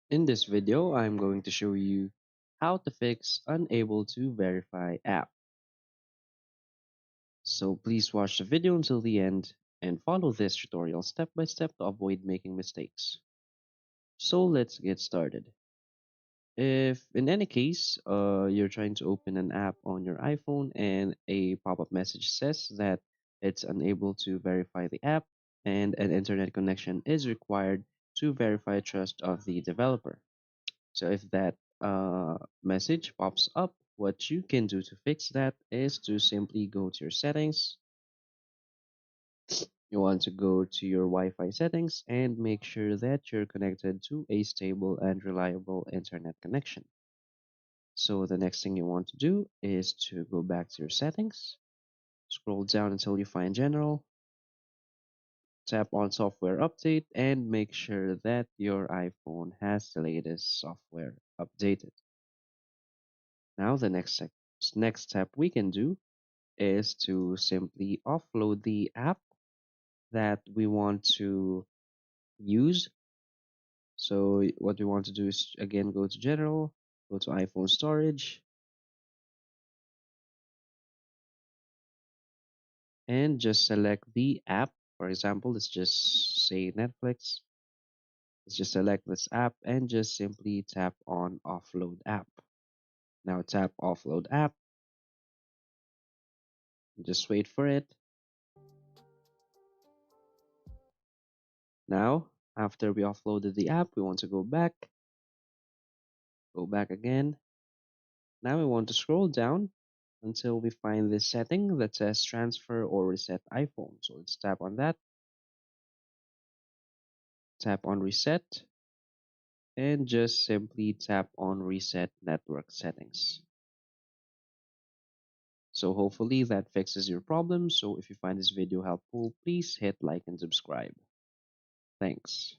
In this video, I'm going to show you how to fix unable to verify app. So please watch the video until the end and follow this tutorial step by step to avoid making mistakes. So let's get started. If in any case, you're trying to open an app on your iPhone and a pop-up message says that it's unable to verify the app and an internet connection is required to verify trust of the developer. So if that message pops up, what you can do to fix that is to simply go to your settings. You want to go to your Wi-Fi settings and make sure that you're connected to a stable and reliable internet connection. So the next thing you want to do is to go back to your settings, scroll down until you find general, tap on software update and make sure that your iPhone has the latest software updated. Now the next step we can do is to simply offload the app that we want to use. So what we want to do is again go to general, go to iPhone storage, and just select the app. For example, let's just say Netflix. Let's just select this app and just simply tap on offload app. Now tap offload app, just wait for it. Now, after we offloaded the app, we want to go back again. Now we want to scroll down until we find this setting that says transfer or reset iPhone. So let's tap on that, tap on reset, and just simply tap on reset network settings. So hopefully that fixes your problem. So if you find this video helpful, please hit like and subscribe. Thanks.